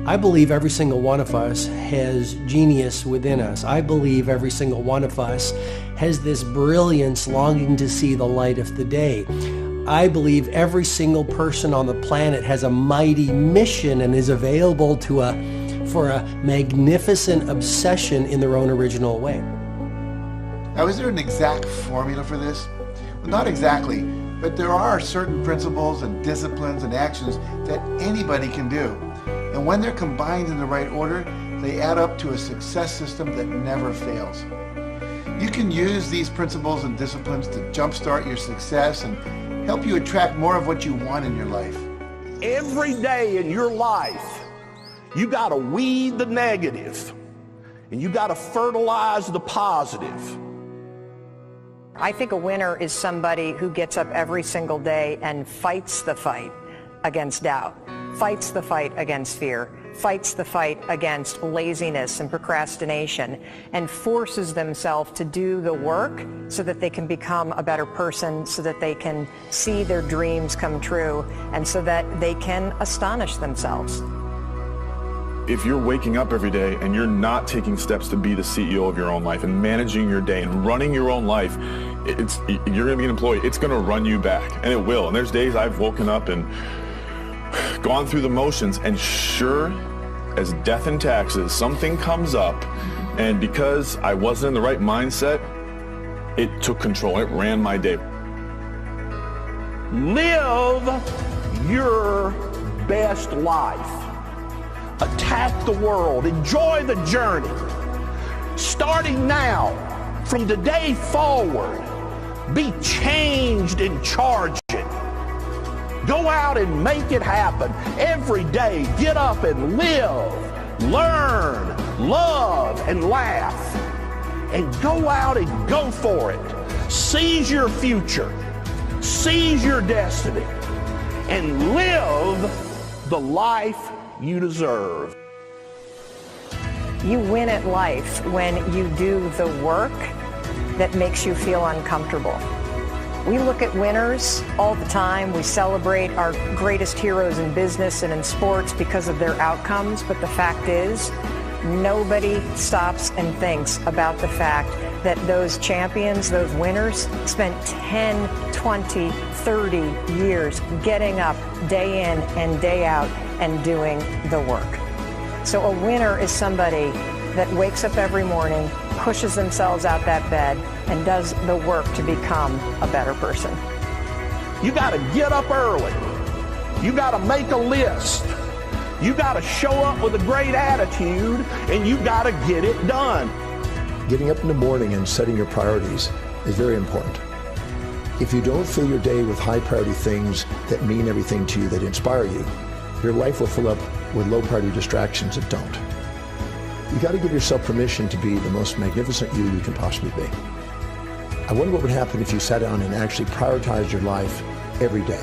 I believe every single one of us has genius within us. I believe every single one of us has this brilliance longing to see the light of the day. I believe every single person on the planet has a mighty mission and is available for a magnificent obsession in their own original way. Now, is there an exact formula for this? Well, not exactly, but there are certain principles and disciplines and actions that anybody can do. And when they're combined in the right order, they add up to a success system that never fails. You can use these principles and disciplines to jumpstart your success and help you attract more of what you want in your life. Every day in your life, you got to weed the negative and you got to fertilize the positive. I think a winner is somebody who gets up every single day and fights the fight against doubt, fights the fight against fear, fights the fight against laziness and procrastination, and forces themselves to do the work so that they can become a better person, so that they can see their dreams come true, and so that they can astonish themselves. If you're waking up every day and you're not taking steps to be the CEO of your own life and managing your day and running your own life, you're going to be an employee. It's going to run you back, and it will. And there's days I've woken up and gone through the motions, and sure as death and taxes, something comes up, and because I wasn't in the right mindset, it took control. It ran my day. Live your best life. Attack the world. Enjoy the journey. Starting now, from today forward, be changed and charged. Go out and make it happen. Every day, get up and live, learn, love, and laugh. And go out and go for it. Seize your future. Seize your destiny. And live the life you deserve. You win at life when you do the work that makes you feel uncomfortable. We look at winners all the time. We celebrate our greatest heroes in business and in sports because of their outcomes, but the fact is, nobody stops and thinks about the fact that those champions, those winners, spent 10, 20, 30 years getting up day in and day out and doing the work. So a winner is somebody that wakes up every morning, pushes themselves out that bed, and does the work to become a better person. You got to get up early. You got to make a list. You got to show up with a great attitude, and you got to get it done. Getting up in the morning and setting your priorities is very important. If you don't fill your day with high priority things that mean everything to you, that inspire you, your life will fill up with low priority distractions that don't. You got to give yourself permission to be the most magnificent you can possibly be. I wonder what would happen if you sat down and actually prioritized your life every day,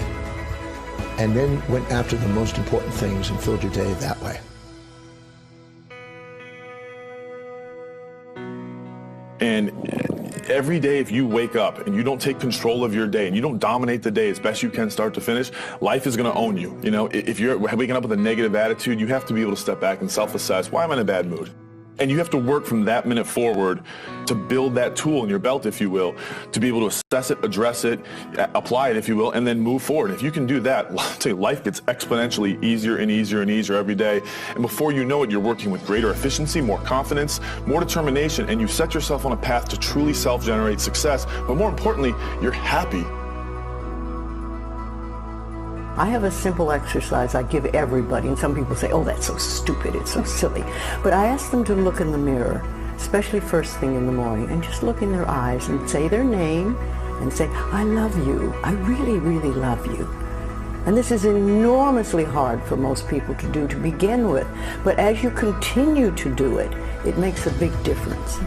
and then went after the most important things and filled your day that way. And every day, if you wake up and you don't take control of your day and you don't dominate the day as best you can start to finish, life is going to own you. You know, if you're waking up with a negative attitude, you have to be able to step back and self-assess. Why am I in a bad mood? And you have to work from that minute forward to build that tool in your belt, if you will, to be able to assess it, address it, apply it, if you will, and then move forward. If you can do that, I'll tell you, life gets exponentially easier and easier and easier every day. And before you know it, you're working with greater efficiency, more confidence, more determination, and you set yourself on a path to truly self-generate success. But more importantly, you're happy. I have a simple exercise I give everybody, and some people say, oh, that's so stupid, it's so silly. But I ask them to look in the mirror, especially first thing in the morning, and just look in their eyes and say their name and say, I love you. I really, really love you. And this is enormously hard for most people to do to begin with. But as you continue to do it, it makes a big difference.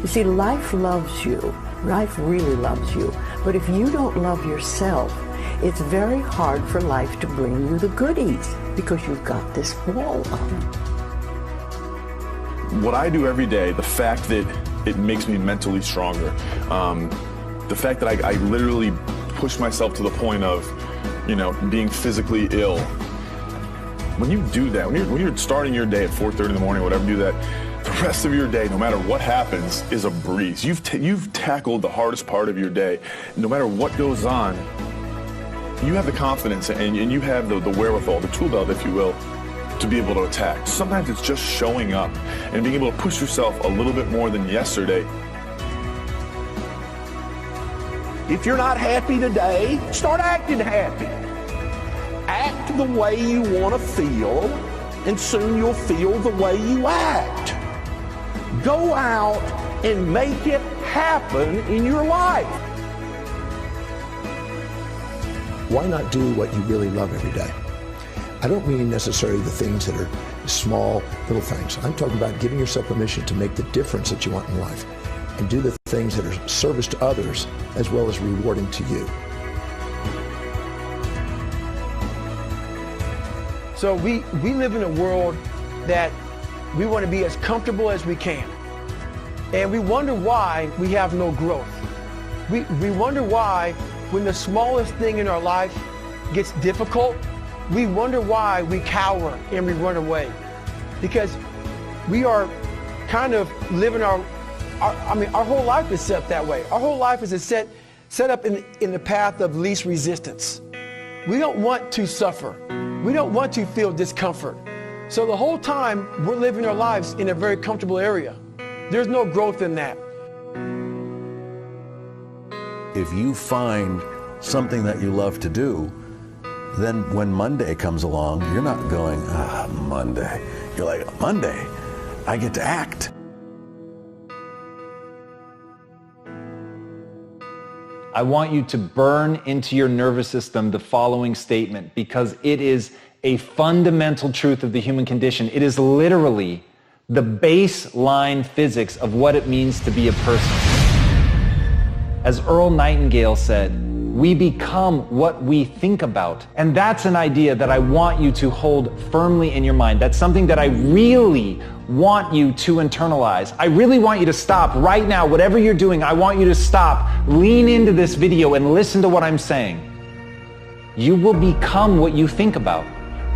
You see, life loves you. Life really loves you. But if you don't love yourself, it's very hard for life to bring you the goodies because you've got this wall up. What I do every day, the fact that it makes me mentally stronger, the fact that I literally push myself to the point of, you know, being physically ill, When you do that, when you're starting your day at 4:30 in the morning, whatever, do that, the rest of your day, no matter what happens, is a breeze. You've tackled the hardest part of your day. No matter what goes on, you have the confidence and you have the wherewithal, the tool belt, if you will, to be able to attack. Sometimes it's just showing up and being able to push yourself a little bit more than yesterday. If you're not happy today, start acting happy. Act the way you want to feel, and soon you'll feel the way you act. Go out and make it happen in your life. Why not do what you really love every day? I don't mean necessarily the things that are small, little things. I'm talking about giving yourself permission to make the difference that you want in life and do the things that are service to others as well as rewarding to you. So we live in a world that we want to be as comfortable as we can. And we wonder why we have no growth. We wonder why when the smallest thing in our life gets difficult, we wonder why we cower and we run away. Because we are kind of living our whole life is set that way. Our whole life is set up in the path of least resistance. We don't want to suffer. We don't want to feel discomfort. So the whole time we're living our lives in a very comfortable area. There's no growth in that. If you find something that you love to do, then when Monday comes along, you're not going, Monday. You're like, Monday, I get to act. I want you to burn into your nervous system the following statement, because it is a fundamental truth of the human condition. It is literally the baseline physics of what it means to be a person. As Earl Nightingale said, we become what we think about. And that's an idea that I want you to hold firmly in your mind. That's something that I really want you to internalize. I really want you to stop right now. Whatever you're doing, I want you to stop, lean into this video and listen to what I'm saying. You will become what you think about.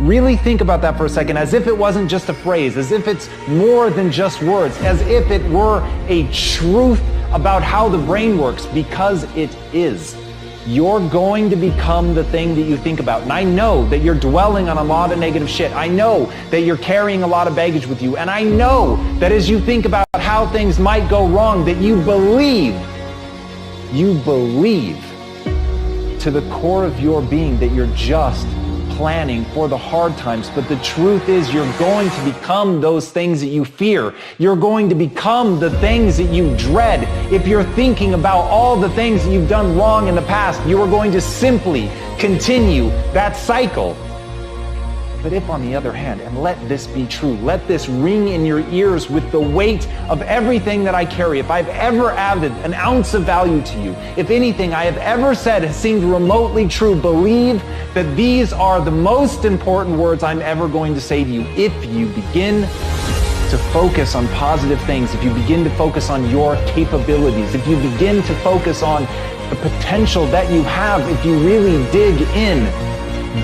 Really think about that for a second, as if it wasn't just a phrase, as if it's more than just words, as if it were a truth about how the brain works, because it is. You're going to become the thing that you think about. And I know that you're dwelling on a lot of negative shit. I know that you're carrying a lot of baggage with you. And I know that as you think about how things might go wrong, that you believe to the core of your being that you're just planning for the hard times. But the truth is, you're going to become those things that you fear. You're going to become the things that you dread. If you're thinking about all the things that you've done wrong in the past, you are going to simply continue that cycle. But if, on the other hand, and let this be true, let this ring in your ears with the weight of everything that I carry, if I've ever added an ounce of value to you, if anything I have ever said has seemed remotely true, believe that these are the most important words I'm ever going to say to you. If you begin to focus on positive things, if you begin to focus on your capabilities, if you begin to focus on the potential that you have, if you really dig in,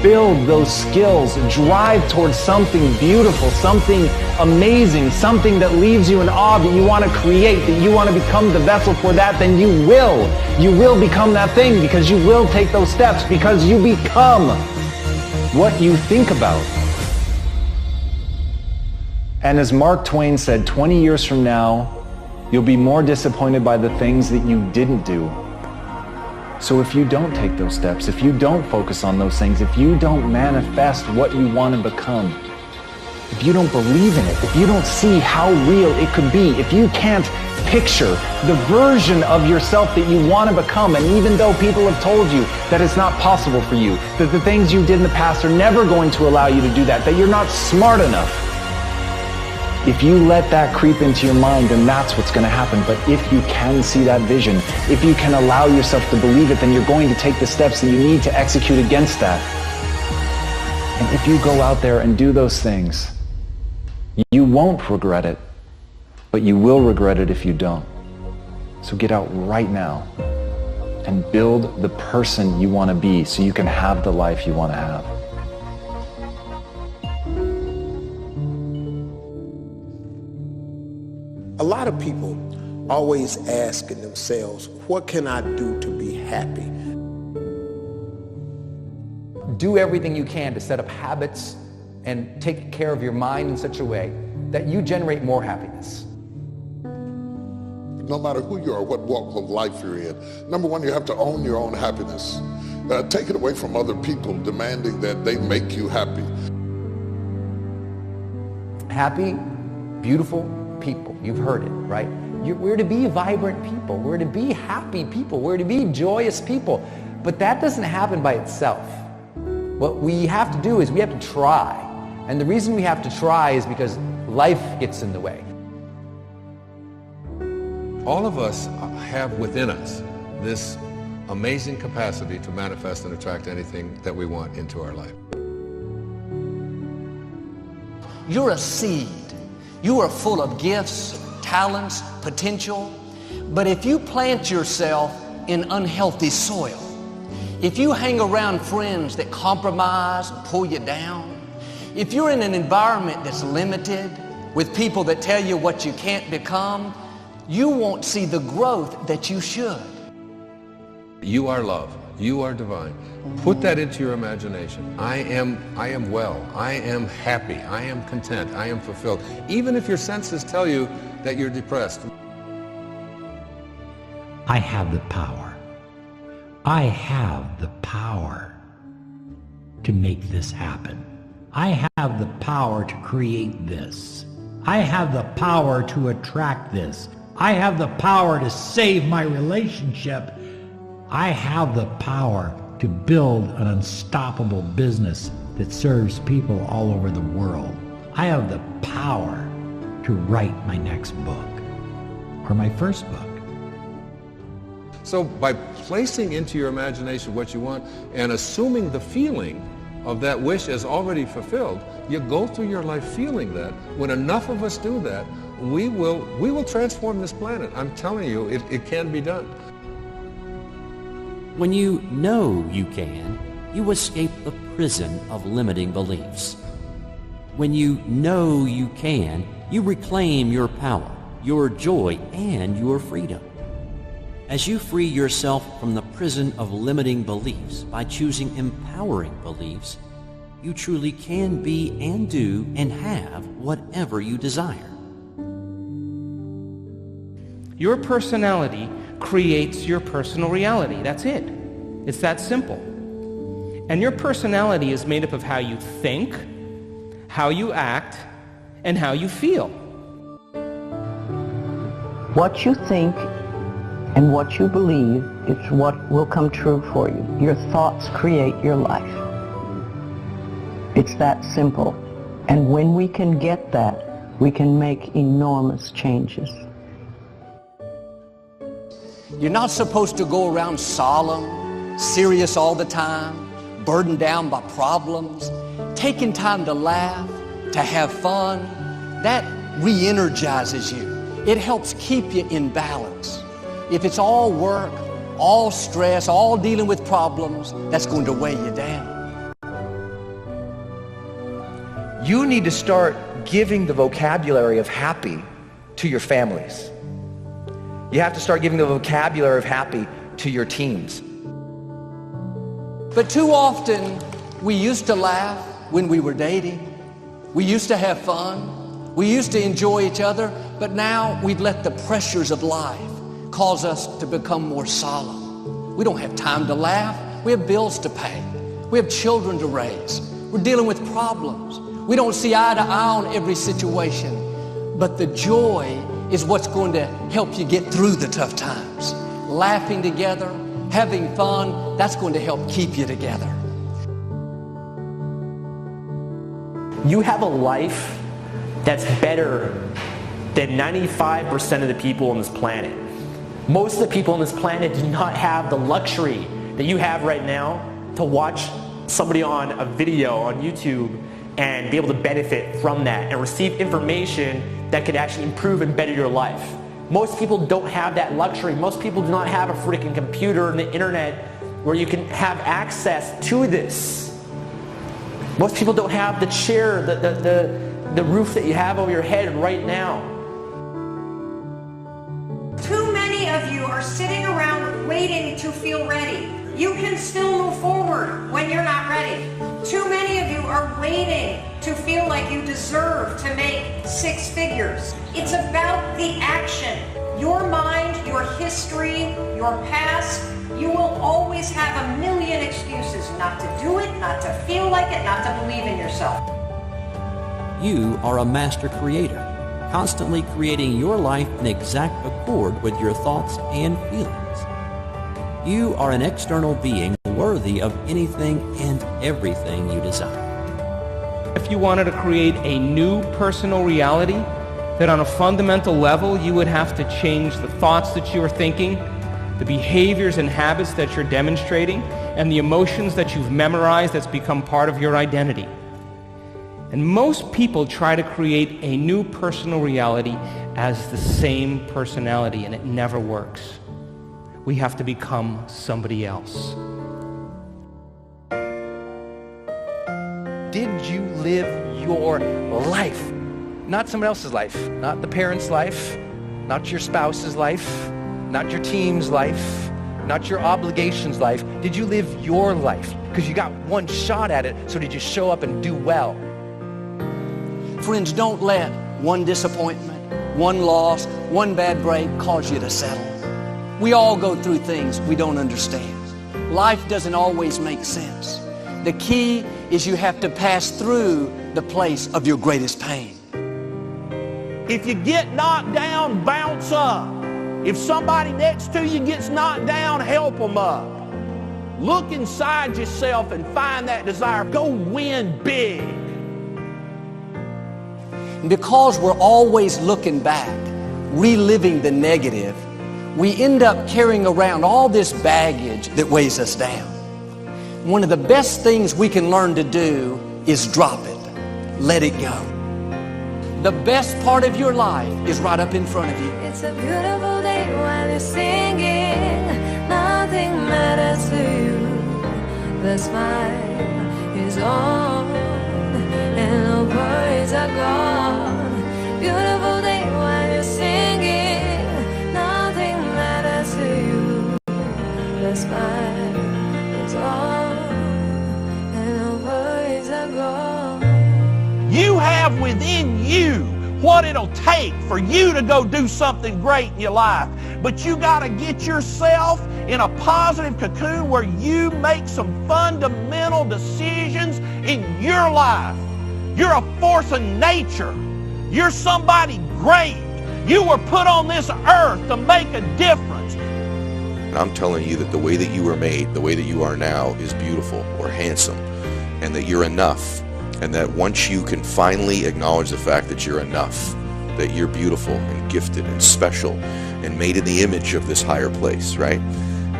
build those skills, drive towards something beautiful, something amazing, something that leaves you in awe, that you want to create, that you want to become the vessel for that, then you will become that thing, because you will take those steps, because you become what you think about. And as Mark Twain said, 20 years from now, you'll be more disappointed by the things that you didn't do. So if you don't take those steps, if you don't focus on those things, if you don't manifest what you want to become, if you don't believe in it, if you don't see how real it could be, if you can't picture the version of yourself that you want to become, and even though people have told you that it's not possible for you, that the things you did in the past are never going to allow you to do that, that you're not smart enough, if you let that creep into your mind, then that's what's going to happen. But if you can see that vision, if you can allow yourself to believe it, then you're going to take the steps that you need to execute against that. And if you go out there and do those things, you won't regret it, but you will regret it if you don't. So get out right now and build the person you want to be so you can have the life you want to have. lot of people always asking themselves, what can I do to be happy? Do everything you can to set up habits and take care of your mind in such a way that you generate more happiness. No matter who you are, what walk of life you're in, number one, you have to own your own happiness. Take it away from other people demanding that they make you happy. Happy, beautiful people. You've heard it, right? We're to be vibrant people. We're to be happy people. We're to be joyous people. But that doesn't happen by itself. What we have to do is we have to try. And the reason we have to try is because life gets in the way. All of us have within us this amazing capacity to manifest and attract anything that we want into our life. You're a seed. You are full of gifts, talents, potential. But if you plant yourself in unhealthy soil, if you hang around friends that compromise and pull you down, if you're in an environment that's limited with people that tell you what you can't become, you won't see the growth that you should. You are love. You are divine. Put that into your imagination. I am well. I am happy. I am content. I am fulfilled. Even if your senses tell you that you're depressed. I have the power. I have the power to make this happen. I have the power to create this. I have the power to attract this. I have the power to save my relationship. I have the power to build an unstoppable business that serves people all over the world. I have the power to write my next book or my first book. So by placing into your imagination what you want and assuming the feeling of that wish as already fulfilled, you go through your life feeling that. When enough of us do that, we will transform this planet. I'm telling you, it can be done. When you know you can, you escape the prison of limiting beliefs. When you know you can, you reclaim your power, your joy, and your freedom. As you free yourself from the prison of limiting beliefs by choosing empowering beliefs, you truly can be and do and have whatever you desire. Your personality creates your personal reality. That's it. It's that simple. And your personality is made up of how you think, how you act, and how you feel. What you think and what you believe is what will come true for you. Your thoughts create your life. It's that simple. And when we can get that, we can make enormous changes. You're not supposed to go around solemn, serious all the time, burdened down by problems. Taking time to laugh, to have fun, that re-energizes you. It helps keep you in balance. If it's all work, all stress, all dealing with problems, that's going to weigh you down. You need to start giving the vocabulary of happy to your families. You have to start giving the vocabulary of happy to your teams. But too often, we used to laugh when we were dating. We used to have fun. We used to enjoy each other. But now we've let the pressures of life cause us to become more solemn. We don't have time to laugh. We have bills to pay. We have children to raise. We're dealing with problems. We don't see eye to eye on every situation. But the joy is what's going to help you get through the tough times. Laughing together, having fun, that's going to help keep you together. You have a life that's better than 95% of the people on this planet. Most of the people on this planet do not have the luxury that you have right now to watch somebody on a video on YouTube and be able to benefit from that and receive information that could actually improve and better your life. Most people don't have that luxury. Most people do not have a freaking computer and the internet where you can have access to this. Most people don't have the chair, the roof that you have over your head right now. of you are sitting around waiting to feel ready. You can still move forward when you're not ready. Too many of you are waiting to feel like you deserve to make 6 figures. It's about the action. Your mind, your history, your past, you will always have a million excuses not to do it, not to feel like it, not to believe in yourself. You are a master creator, constantly creating your life in exact accord with your thoughts and feelings. You are an external being worthy of anything and everything you desire. If you wanted to create a new personal reality, that on a fundamental level you would have to change the thoughts that you are thinking, the behaviors and habits that you're demonstrating, and the emotions that you've memorized that's become part of your identity. And most people try to create a new personal reality as the same personality, and it never works. We have to become somebody else. Did you live your life? Not someone else's life, not the parent's life, not your spouse's life, not your team's life, not your obligation's life. Did you live your life? Because you got one shot at it, so did you show up and do well? Friends, don't let one disappointment, one loss, one bad break cause you to settle. We all go through things we don't understand. Life doesn't always make sense. The key is you have to pass through the place of your greatest pain. If you get knocked down, bounce up. If somebody next to you gets knocked down, help them up. Look inside yourself and find that desire. Go win big. Because we're always looking back, reliving the negative, we end up carrying around all this baggage that weighs us down. One of the best things we can learn to do is drop it. Let it go. The best part of your life is right up in front of you. It's a beautiful day while you're singing. Nothing matters to you. The smile is on and the worries are gone. Beautiful day while you're singing. Nothing matters to you. The smile is on and the worries are gone. You have within you what it'll take for you to go do something great in your life. But you got to get yourself in a positive cocoon where you make some fundamental decisions in your life. You're a force of nature. You're somebody great. You were put on this earth to make a difference. And I'm telling you that the way that you were made, the way that you are now, is beautiful or handsome, and that you're enough. And that once you can finally acknowledge the fact that you're enough, that you're beautiful and gifted and special and made in the image of this higher place, right?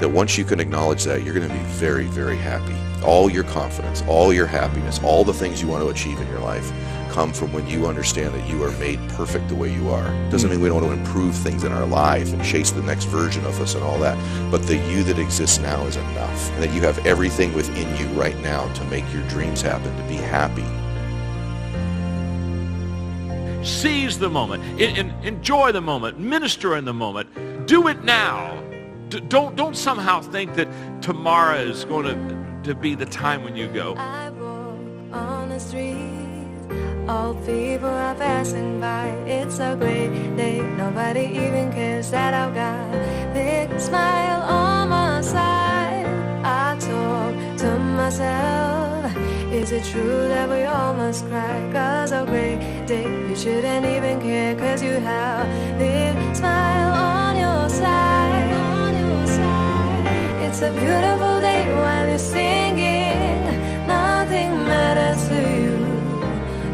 That once you can acknowledge that, you're going to be very, very happy. All your confidence, all your happiness, all the things you want to achieve in your life come from when you understand that you are made perfect the way you are. Doesn't mean we don't want to improve things in our life and chase the next version of us and all that, but the you that exists now is enough, and that you have everything within you right now to make your dreams happen, to be happy. Seize the moment, enjoy the moment, minister in the moment, do it now. Don't somehow think that tomorrow is going to be the time when you go. I walk on the street. All people are passing by. It's a great day. Nobody even cares that I've got a big smile on my side. I talk to myself. Is it true that we all must cry? 'Cause a great day, you shouldn't even care. 'Cause you have a big smile on your side. It's a beautiful day while you're singing. Nothing matters to you.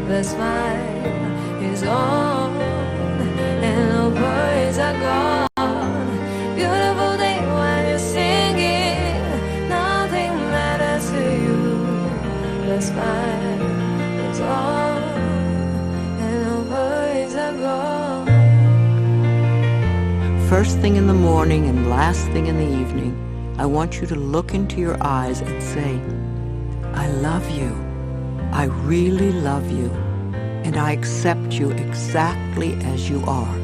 The smile is on and the worries are gone. Beautiful day while you're singing. Nothing matters to you. The smile is on and the worries are gone. First thing in the morning and last thing in the evening, I want you to look into your eyes and say, I love you. I really love you, and I accept you exactly as you are.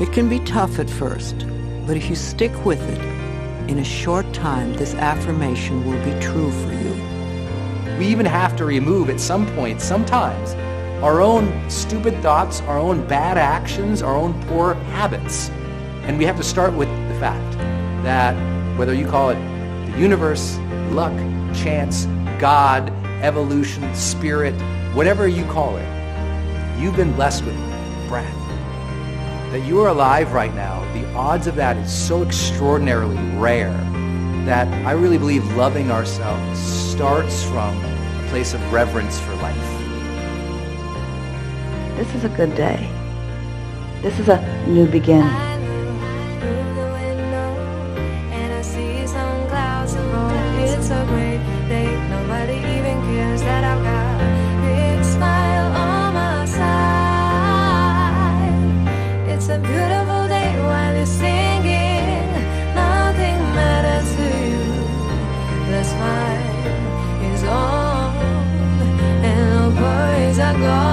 It can be tough at first, But if you stick with it, in a short time, this affirmation will be true for you. We even have to remove at some point, sometimes, our own stupid thoughts, our own bad actions, our own poor habits. And we have to start with the fact that whether you call it the universe, luck, chance, God, evolution, spirit, whatever you call it, you've been blessed with breath. That you are alive right now, the odds of that is so extraordinarily rare that I really believe loving ourselves starts from a place of reverence for life. This is a good day. This is a new beginning. And I see some clouds and roll. It's a great day. Nobody even cares that I've got a big smile on my side. It's a beautiful day while you're singing. Nothing matters to you. The smile is on and the worries are gone.